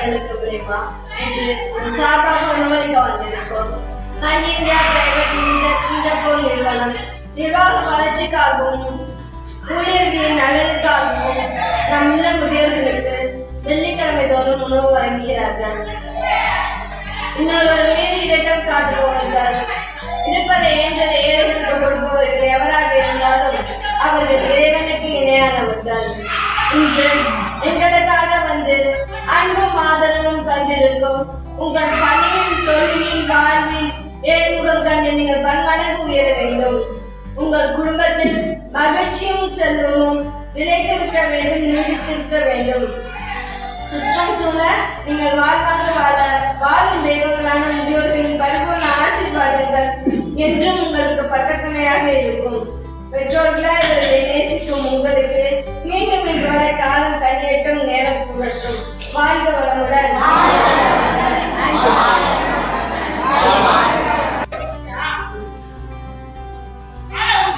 பணிகளுக்கு விளைவா என்று சார்பாக உணவளிக்க வந்திருக்கோம். நான் இந்தியா பிரைவேட் லிமிடெட் சிங்கப்பூர் நிறுவனம் நிர்வாக வளர்ச்சிக்காகவும் ஊழியர்களின் நலனுக்காகவும் நம் இல்ல முதியோர்களுக்கு வெள்ளிக்கிழமை தோறும் உணவு வழங்குகிறார்கள். இன்னொரு மீது இரக்கம் காட்டுபவர்கள், இருப்பதை ஏற்றதை ஏழைகளுக்கு கொடுப்பவர்கள் எவராக இருந்தாலும் அவர்கள் இறைவனுக்கு இணையானவர்கள். இன்று எங்களுக்காக வந்து அன்பும் ஆதரவும் தந்திருக்கும் உங்கள் பணியின் தொழிலின் வாழ்வில் ஏழ்முகம் கண்டு நீங்கள் பன்மடங்கு உயர வேண்டும். உங்கள் குடும்பத்தில் மகிழ்ச்சியும் செல்வமும் நிலைத்திருக்க வேண்டும், நீடித்திருக்க வேண்டும். சுற்றம் சூழ நீங்கள் வாழ்வாங்க வாழ வாழும் தெய்வங்களான முதியோர்களின் பரிபூர்ண ஆசீர்வாதங்கள் என்றும் உங்களுக்கு பக்கத்துணையாக இருக்கும். பெற்றோர்களாக இவர்களை நேசிக்கும் உங்களுக்கு மீண்டும் இன்று வரை காலம் தனியட்டும், நேரம் புகட்டும். வாழ்க வளமுடன்.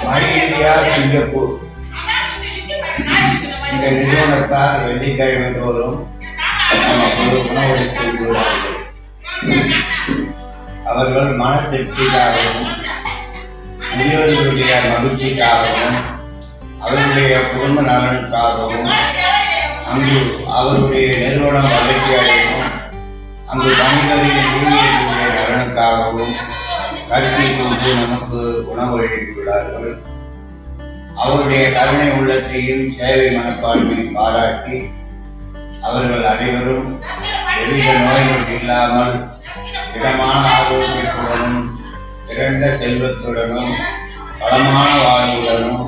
மலேசியா சிங்கப்பூர் இந்த நிறுவனத்தார் வெள்ளிக்கிழமை தோறும் நமக்கு உணவளித்துள்ளார்கள். அவர்கள் மன திருப்திக்காகவும் முதியோர்களுடைய மகிழ்ச்சிக்காகவும் அவர்களுடைய குடும்ப நலனுக்காகவும் அங்கு அவருடைய நிறுவனம் வளர்ச்சி அடையும் அங்கு பணிகளின் ஊழியர்களுடைய நலனுக்காகவும் கருத்தில் கொண்டு நமக்கு உணவளித்துள்ளார்கள். அவருடைய கருணை உள்ளத்தையும் சேவை மனப்பான்மையும் பாராட்டி அவர்கள் அனைவரும் எவ்வித நோய் நொடி இல்லாமல் திடமான ஆரோக்கியத்துடனும் திரண்ட செல்வத்துடனும் வளமான வாழ்வுடனும்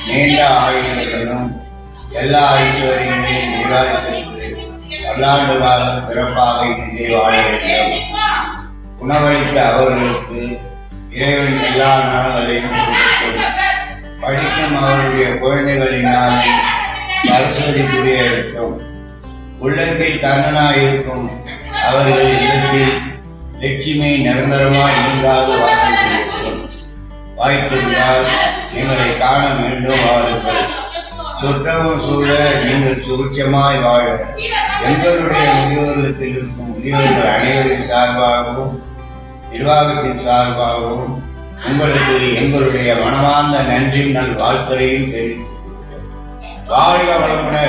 நீண்ட ஆயுளுடனும் எல்லா ஐஸ்வர்யங்களையும் நிராகரித்து பல்லாண்டு காலம் சிறப்பாக இங்கே வாழ வேண்டும். உணவளித்த அவர்களுக்கு இறைவன் எல்லா நலங்களையும் கொடுக்கும். படிக்கும் அவருடைய குழந்தைகளினால் சரஸ்வதி குடியிருக்கும். உள்ளத்தில் கண்ணனாயிருக்கும் அவர்கள் இல்லத்தில் லட்சுமி நிரந்தரமாய் நீங்காது வாசம் செய்யும். வாய்ப்பிருந்தால் எங்களை காண மீண்டும் வாருங்கள். சுற்றமும் சூழ நீங்கள் சுபிட்சமாய் வாழ எங்களுடைய முதியோர்களுக்கு இருக்கும் முதியோர்கள் அனைவரின் சார்பாகவும் நிர்வாகத்தின் சார்பாகவும் உங்களுக்கு எங்களுடைய மனமார்ந்த நன்றி நல் வாழ்த்துறையும் தெரிவித்துக் கொள்கிறேன். வாழ்க வளமுடன்.